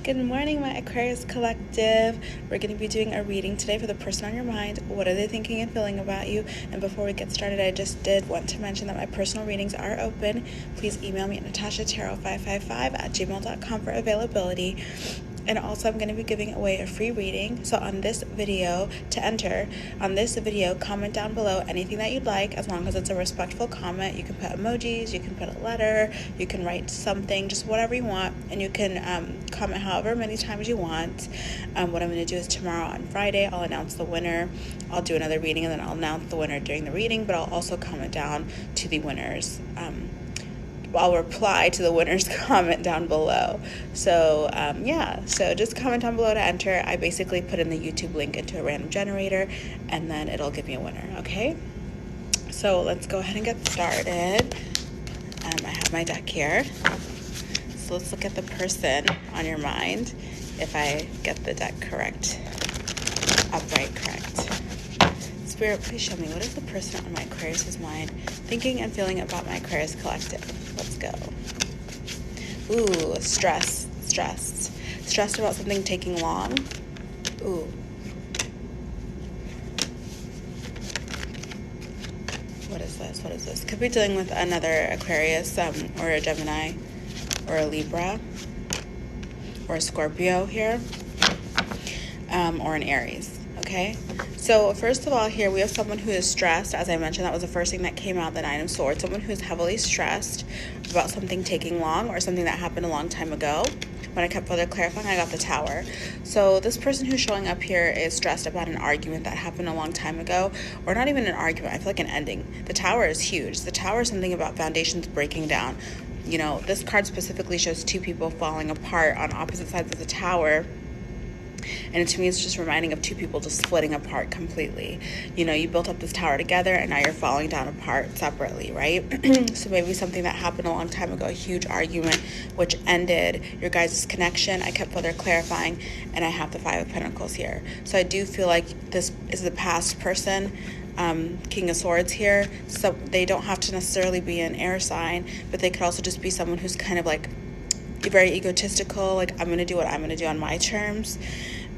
Good morning, my Aquarius collective. We're going to be doing a reading today for the person on your mind. What are they thinking and feeling about you? And before we get started, I just did want to mention that my personal readings are open. Please email me at natashatarot555@gmail.com for availability. And also, I'm going to be giving away a free reading. So on this video, to enter, on this video, comment down below anything that you'd like, as long as it's a respectful comment. You can put emojis, you can put a letter, you can write something, just whatever you want. And you can comment however many times you want. What I'm going to do is tomorrow on Friday, I'll announce the winner. I'll do another reading, and then I'll announce the winner during the reading, but I'll also comment down to the winners. I'll reply to the winner's comment down below. So so just comment down below to enter. I basically put in the YouTube link into a random generator, and then it'll give me a winner, okay? So let's go ahead and get started. I have my deck here. So let's look at the person on your mind, if I get the deck correct. Upright, correct. Spirit, please show me, what is the person on my Aquarius' mind thinking and feeling about my Aquarius collective? Let's go. Ooh, stressed about something taking long. Ooh. What is this? Could be dealing with another Aquarius, or a Gemini, or a Libra, or a Scorpio here, or an Aries. Okay, so first of all, here we have someone who is stressed. As I mentioned, that was the first thing that came out, the Nine of Swords. Someone who is heavily stressed about something taking long, or something that happened a long time ago. When I kept further clarifying, I got the Tower. So this person who's showing up here is stressed about an argument that happened a long time ago, or not even an argument, I feel like an ending. The Tower is huge. The Tower is something about foundations breaking down. You know, this card specifically shows two people falling apart on opposite sides of the Tower. And to me, it's just reminding of two people just splitting apart completely. You know, you built up this tower together, and now you're falling down apart separately, right? So maybe something that happened a long time ago, a huge argument, which ended your guys' connection. I kept further clarifying, and I have the Five of Pentacles here. So I do feel like this is the past person, King of Swords here. So they don't have to necessarily be an air sign, but they could also just be someone who's kind of like very egotistical, like I'm going to do what I'm going to do on my terms.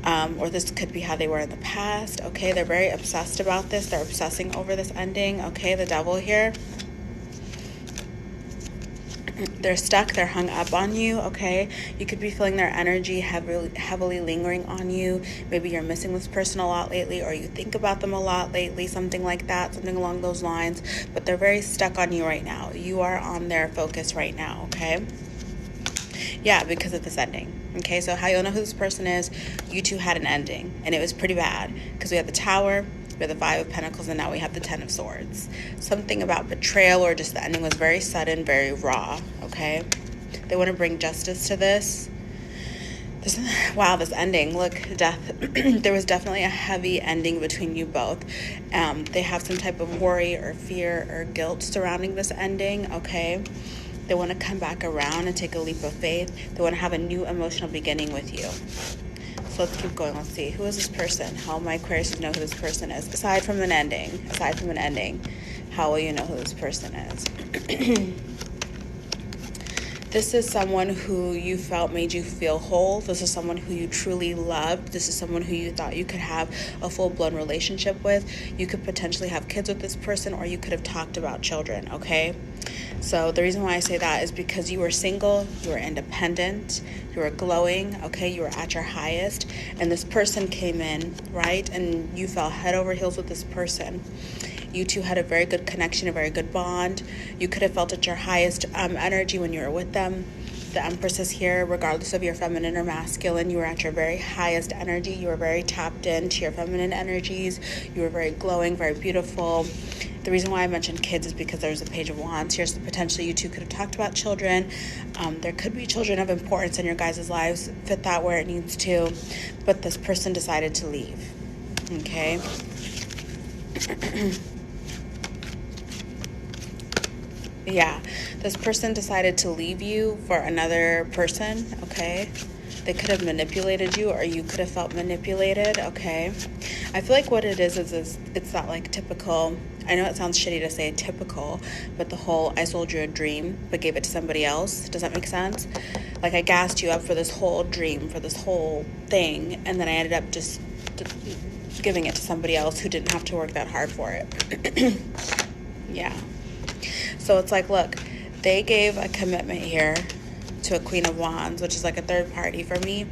Or this could be how they were in the past. Okay, they're very obsessed about this. They're obsessing over this ending. Okay, the Devil here. They're stuck. They're hung up on you. Okay, you could be feeling their energy heavily lingering on you. Maybe you're missing this person a lot lately, or you think about them a lot lately, something like that, something along those lines. But they're very stuck on you right now. You are on their focus right now. Okay. Yeah, because of this ending. Okay, so how you'll know who this person is, you two had an ending, and it was pretty bad, because we have the Tower, we have the Five of Pentacles, and now we have the Ten of Swords. Something about betrayal, or just the ending was very sudden, very raw, okay? They want to bring justice to this. Wow, this ending, look, death. There was definitely a heavy ending between you both. They have some type of worry or fear or guilt surrounding this ending, okay? They want to come back around and take a leap of faith. They want to have a new emotional beginning with you. So let's keep going. Let's see. Who is this person? How will my Aquarius know who this person is? Aside from an ending, how will you know who this person is? This is someone who you felt made you feel whole. This is someone who you truly loved. This is someone who you thought you could have a full-blown relationship with. You could potentially have kids with this person, or you could have talked about children, okay? So the reason why I say that is because you were single, you were independent, you were glowing, okay? You were at your highest, and this person came in, right? And you fell head over heels with this person. You two had a very good connection, a very good bond. You could have felt at your highest energy when you were with them. The Empress is here, regardless of your feminine or masculine. You were at your very highest energy. You were very tapped into your feminine energies. You were very glowing, very beautiful. The reason why I mentioned kids is because there's a Page of Wands here, so potentially you two could have talked about children. There could be children of importance in your guys' lives, fit that where it needs to, but this person decided to leave, okay? Yeah, this person decided to leave you for another person, okay? They could have manipulated you, or you could have felt manipulated, okay? I feel like what it is it's that like typical, I know it sounds shitty to say typical, but the whole I sold you a dream but gave it to somebody else. Does that make sense? Like, I gassed you up for this whole dream, for this whole thing, and then I ended up just giving it to somebody else who didn't have to work that hard for it. Yeah. So it's like, look, they gave a commitment here to a Queen of Wands, which is like a third party for me,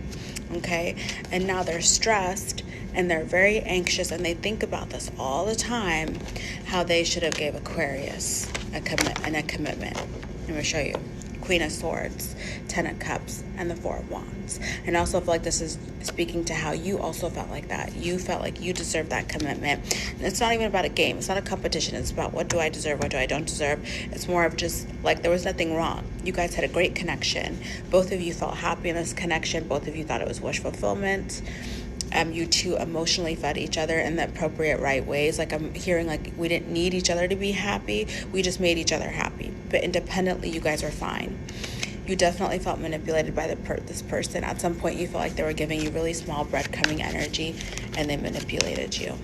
okay? And now they're stressed and they're very anxious, and they think about this all the time, how they should have gave Aquarius a commitment. I'm going to show you. Queen of Swords, Ten of Cups, and the Four of Wands. And I also feel like this is speaking to how you also felt like that. You felt like you deserved that commitment. And it's not even about a game. It's not a competition. It's about what do I deserve, what do I don't deserve. It's more of just like there was nothing wrong. You guys had a great connection. Both of you felt happy in this connection. Both of you thought it was wish fulfillment. You two emotionally fed each other in the appropriate right ways. Like, I'm hearing like we didn't need each other to be happy. We just made each other happy. But independently, you guys were fine. You definitely felt manipulated by this person. At some point, you felt like they were giving you really small breadcrumbing energy, and they manipulated you.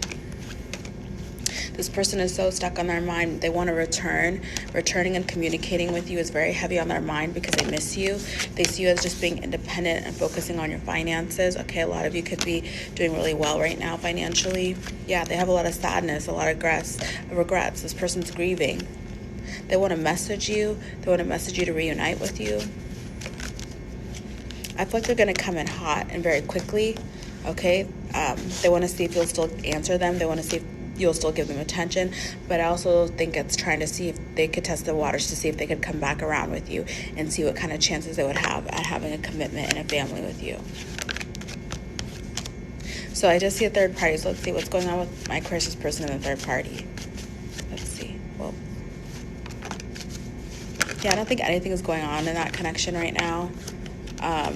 This person is so stuck on their mind. They want to return. Returning and communicating with you is very heavy on their mind because they miss you. They see you as just being independent and focusing on your finances. Okay, a lot of you could be doing really well right now financially. Yeah, they have a lot of sadness, a lot of regrets. This person's grieving. They want to message you. They want to message you to reunite with you. I feel like they're going to come in hot and very quickly. Okay, they want to see if you'll still answer them. They want to see if you'll still give them attention, but I also think it's trying to see if they could test the waters to see if they could come back around with you and see what kind of chances they would have at having a commitment and a family with you. So I just see a third party. So let's see what's going on with my Aquarius person and the third party. Let's see. Well, yeah, I don't think anything is going on in that connection right now. I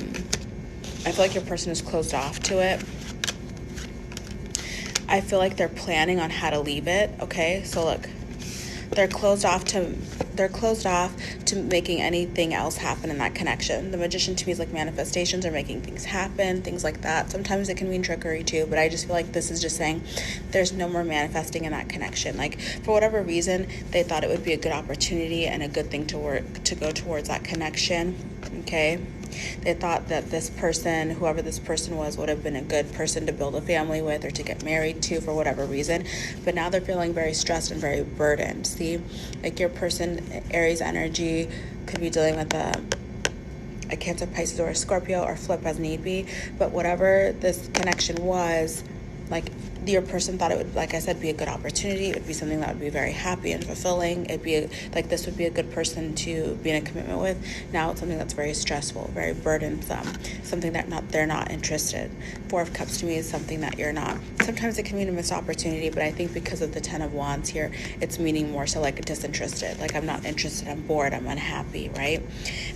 feel like your person is closed off to it. I feel like they're planning on how to leave it. Okay, so look, they're closed off to making anything else happen in that connection. The Magician to me is like manifestations or making things happen, things like that. Sometimes it can mean trickery too, but I just feel like this is just saying there's no more manifesting in that connection. Like, for whatever reason, they thought it would be a good opportunity and a good thing to go towards that connection. Okay. They thought that this person, whoever this person was, would have been a good person to build a family with or to get married to for whatever reason. But now they're feeling very stressed and very burdened. See, like your person, Aries energy, could be dealing with a Cancer, Pisces, or a Scorpio, or flip as need be. But whatever this connection was, like, your person thought it would, like I said, be a good opportunity. It would be something that would be very happy and fulfilling. It'd be like this would be a good person to be in a commitment with. Now it's something that's very stressful, very burdensome, something that they're not interested. Four of Cups to me is something that you're not. Sometimes it can mean a missed opportunity, but I think because of the Ten of Wands here, it's meaning more so like disinterested. Like, I'm not interested, I'm bored, I'm unhappy, right?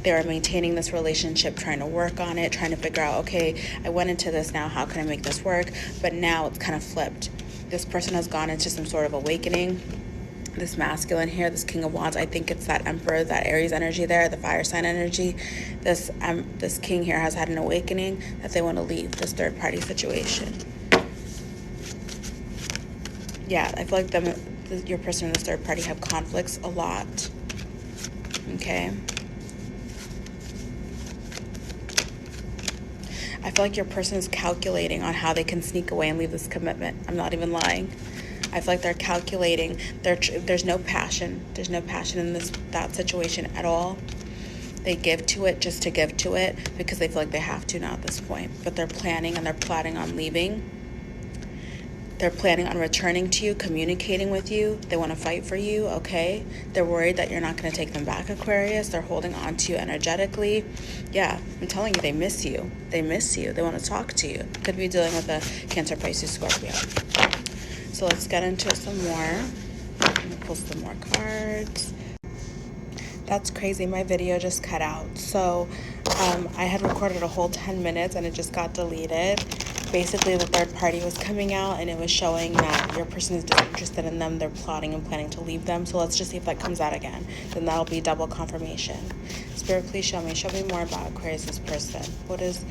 They are maintaining this relationship, trying to work on it, trying to figure out, okay, I went into this now, how can I make this work? But now it's kind of flipped. This person has gone into some sort of awakening. This masculine here, this King of Wands, I think it's that Emperor, that Aries energy there, the fire sign energy. This King here has had an awakening that they want to leave this third party situation. Yeah, I feel like your person and this third party have conflicts a lot. Okay. I feel like your person is calculating on how they can sneak away and leave this commitment. I'm not even lying. I feel like they're calculating. There's no passion. There's no passion in that situation at all. They give to it just to give to it because they feel like they have to now at this point. But they're planning and they're plotting on leaving. They're planning on returning to you, communicating with you. They want to fight for you, okay? They're worried that you're not going to take them back, Aquarius. They're holding on to you energetically. Yeah, I'm telling you, they miss you. They miss you. They want to talk to you. Could be dealing with a Cancer, Pisces, Scorpio. So let's get into some more. I'm going to pull some more cards. That's crazy. My video just cut out. So I had recorded a whole 10 minutes and it just got deleted. Basically, the third party was coming out and it was showing that your person is disinterested in them. They're plotting and planning to leave them. So let's just see if that comes out again. Then that'll be double confirmation. Spirit, please show me more about Aquarius' person. What is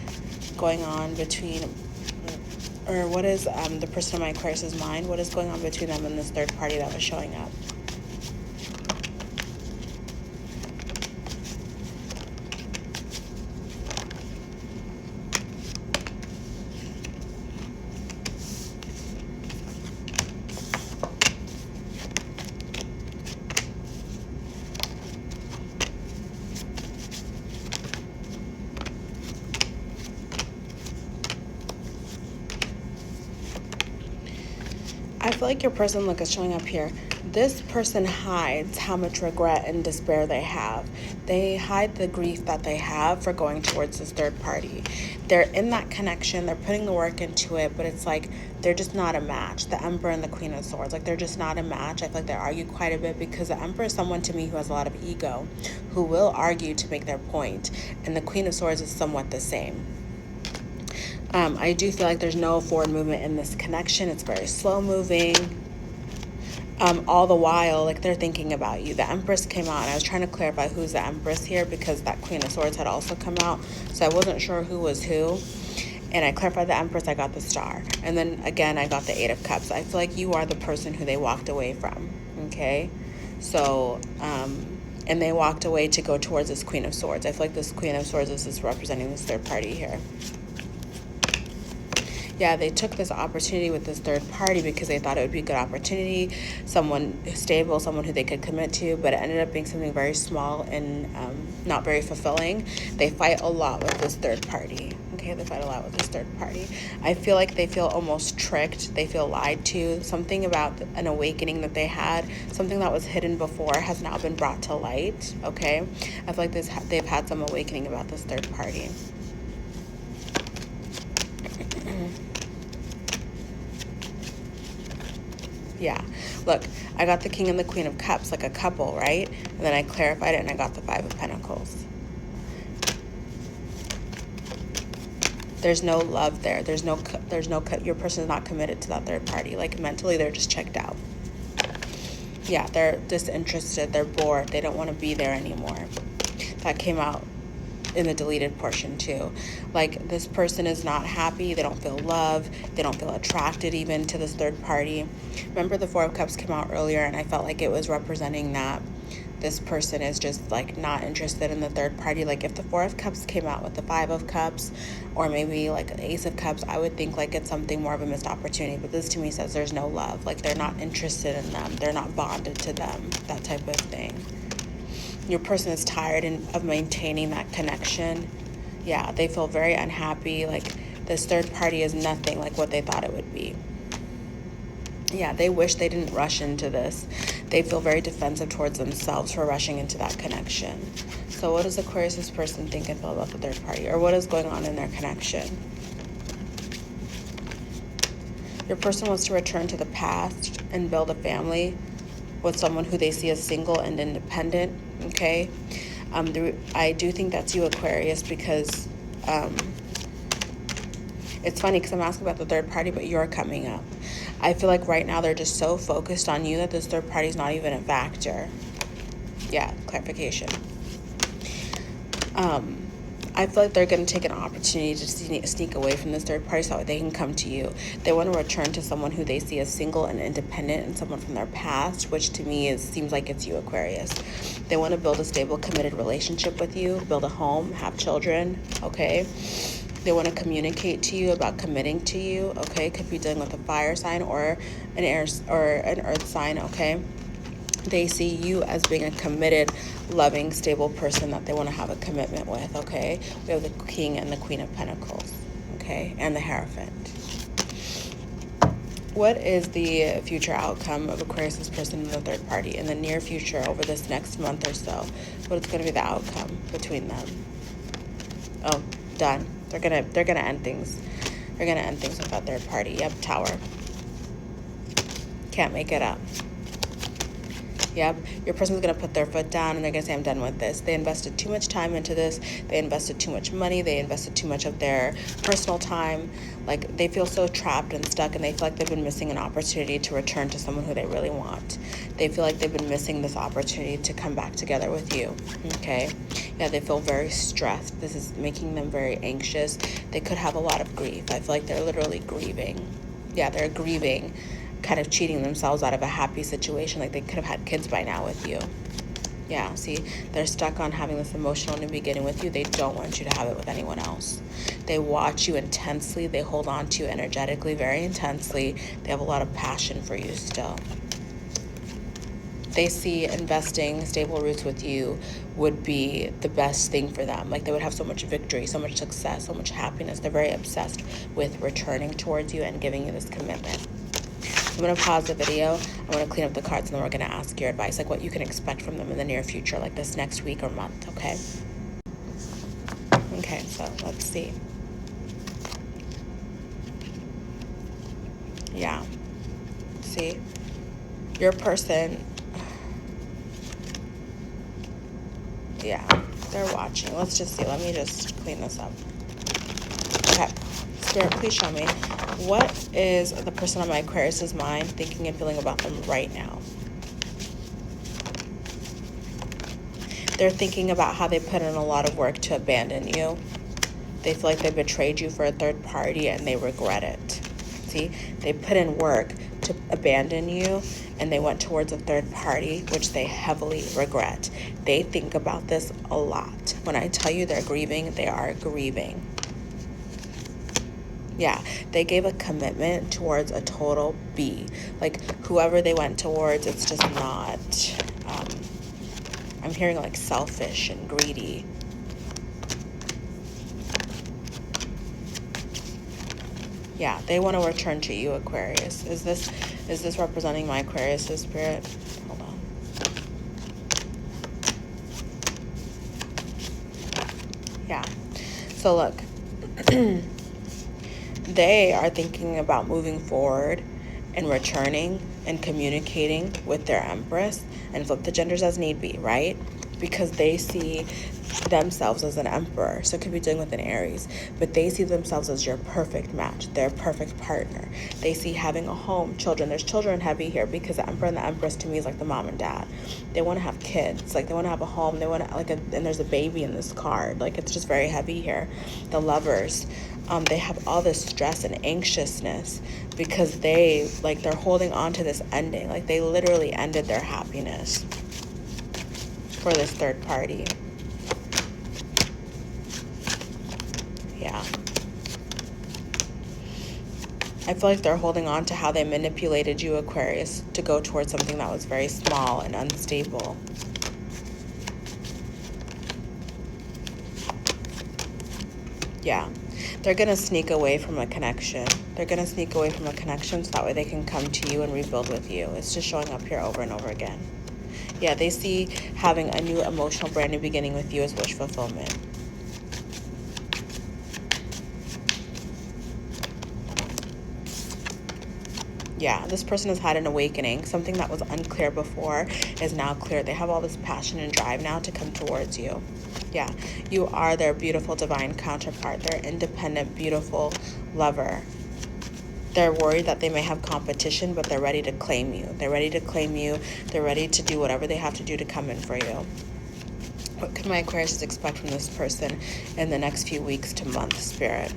going on between, or what is the person in my Aquarius' mind? What is going on between them and this third party that was showing up? I feel like your person, look, is showing up here. This person hides how much regret and despair they have. They hide the grief that they have for going towards this third party. They're in that connection. They're putting the work into it, but it's like they're just not a match. The Emperor and the Queen of Swords, like they're just not a match. I feel like they argue quite a bit because the Emperor is someone to me who has a lot of ego, who will argue to make their point, and the Queen of Swords is somewhat the same. I do feel like there's no forward movement in this connection. It's very slow moving. All the while, like, they're thinking about you. The Empress came out, and I was trying to clarify who's the Empress here because that Queen of Swords had also come out, so I wasn't sure who was who. And I clarified the Empress, I got the Star. And then, again, I got the Eight of Cups. I feel like you are the person who they walked away from, okay? So, and they walked away to go towards this Queen of Swords. I feel like this Queen of Swords is representing this third party here. Yeah, they took this opportunity with this third party because they thought it would be a good opportunity, someone stable, someone who they could commit to, but it ended up being something very small and not very fulfilling. They fight a lot with this third party. Okay, they fight a lot with this third party. I feel like they feel almost tricked. They feel lied to. Something about an awakening that they had, something that was hidden before has now been brought to light, okay? I feel like they've had some awakening about this third party. Yeah, look, I got the King and the Queen of Cups, like a couple, right? And then I clarified it and I got the Five of Pentacles. There's no love there. Your person is not committed to that third party. Like, mentally, they're just checked out. Yeah, they're disinterested. They're bored. They don't want to be there anymore. That came out in the deleted portion too. Like, this person is not happy. They don't feel love. They don't feel attracted even to this third party. Remember, the Four of Cups came out earlier, and I felt like it was representing that this person is just like not interested in the third party. Like, if the Four of Cups came out with the Five of Cups, or maybe like an Ace of Cups, I would think like it's something more of a missed opportunity. But this to me says there's no love. Like, they're not interested in them. They're not bonded to them. That type of thing. Your person is tired of maintaining that connection. Yeah, they feel very unhappy. Like, this third party is nothing like what they thought it would be. Yeah, they wish they didn't rush into this. They feel very defensive towards themselves for rushing into that connection. So what does Aquarius' person think and feel about the third party? Or what is going on in their connection? Your person wants to return to the past and build a family with someone who they see as single and independent, okay? I do think that's you, Aquarius, because it's funny because I'm asking about the third party, but you're coming up. I feel like right now they're just so focused on you that this third party is not even a factor. Yeah, clarification. I feel like they're going to take an opportunity to sneak away from this third party so that they can come to you. They want to return to someone who they see as single and independent and someone from their past, which to me seems like it's you, Aquarius. They want to build a stable, committed relationship with you, build a home, have children, okay? They want to communicate to you about committing to you, okay? Could be dealing with a fire sign or an air or an earth sign, okay? They see you as being a committed, loving, stable person that they want to have a commitment with, okay? We have the King and the Queen of Pentacles, okay? And the Hierophant. What is the future outcome of Aquarius' person and the third party in the near future over this next month or so? What is going to be the outcome between them? Oh, done. They're gonna end things. They're gonna end things with that third party. Yep, Tower. Can't make it up. Yep, your person's going to put their foot down and they're going to say, I'm done with this. They invested too much time into this. They invested too much money. They invested too much of their personal time. Like, they feel so trapped and stuck, and they feel like they've been missing an opportunity to return to someone who they really want. They feel like they've been missing this opportunity to come back together with you, okay? Yeah, they feel very stressed. This is making them very anxious. They could have a lot of grief. I feel like they're literally grieving. Yeah, they're grieving, kind of cheating themselves out of a happy situation. Like, they could have had kids by now with you. Yeah, see, they're stuck on having this emotional new beginning with you. They don't want you to have it with anyone else. They watch you intensely. They hold on to you energetically, very intensely. They have a lot of passion for you still. They see investing stable roots with you would be the best thing for them. Like, they would have so much victory, so much success, so much happiness. They're very obsessed with returning towards you and giving you this commitment. I'm going to pause the video. I'm going to clean up the cards, and then we're going to ask your advice, like what you can expect from them in the near future, like this next week or month, okay? Okay, so let's see. Yeah. See? Your person, yeah, they're watching. Let's just see. Let me just clean this up. Okay. Spirit, please show me. What is the person on my Aquarius's mind thinking and feeling about them right now? They're thinking about how they put in a lot of work to abandon you. They feel like they betrayed you for a third party and they regret it. See, they put in work to abandon you and they went towards a third party, which they heavily regret. They think about this a lot. When I tell you they're grieving, they are grieving. Yeah, they gave a commitment towards a total B. Like whoever they went towards, it's just not, I'm hearing like selfish and greedy. Yeah, they want to return to you, Aquarius. Is this representing my Aquarius' spirit? Hold on. Yeah. So look, they are thinking about moving forward and returning and communicating with their Empress, and flip the genders as need be, right? Because they see themselves as an emperor, so it could be dealing with an Aries, but they see themselves as your perfect match, their perfect partner. They see having a home, children. There's children heavy here because the emperor and the empress to me is like the mom and dad. They want to have kids, like they want to have a home. They want to and there's a baby in this card. Like it's just very heavy here. The lovers, they have all this stress and anxiousness because they're holding on to this ending. Like they literally ended their happiness for this third party. Yeah. I feel like they're holding on to how they manipulated you, Aquarius, to go towards something that was very small and unstable. Yeah. They're going to sneak away from a connection. They're going to sneak away from a connection so that way they can come to you and rebuild with you. It's just showing up here over and over again. Yeah, they see having a new emotional brand new beginning with you as wish fulfillment. Yeah, this person has had an awakening. Something that was unclear before is now clear. They have all this passion and drive now to come towards you. Yeah, you are their beautiful divine counterpart, their independent, beautiful lover. They're worried that they may have competition, but they're ready to claim you. They're ready to claim you. They're ready to do whatever they have to do to come in for you. What could my Aquarius expect from this person in the next few weeks to months, Spirit?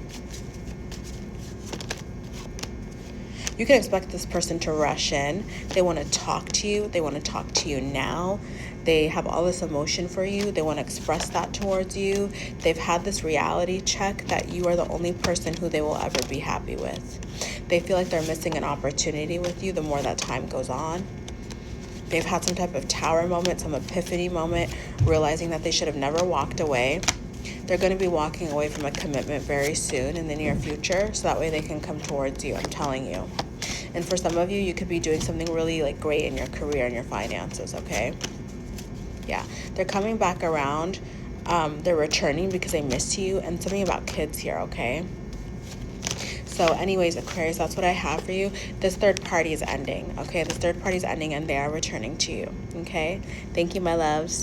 You can expect this person to rush in. They want to talk to you. They want to talk to you now. They have all this emotion for you. They want to express that towards you. They've had this reality check that you are the only person who they will ever be happy with. They feel like they're missing an opportunity with you the more that time goes on. They've had some type of tower moment, some epiphany moment, realizing that they should have never walked away. They're going to be walking away from a commitment very soon in the near future, so that way they can come towards you, I'm telling you. And for some of you, you could be doing something really great in your career and your finances, okay? Yeah, they're coming back around. They're returning because they miss you, and something about kids here, okay? So anyways, Aquarius, that's what I have for you. This third party is ending, okay? This third party is ending, and they are returning to you, okay? Thank you, my loves.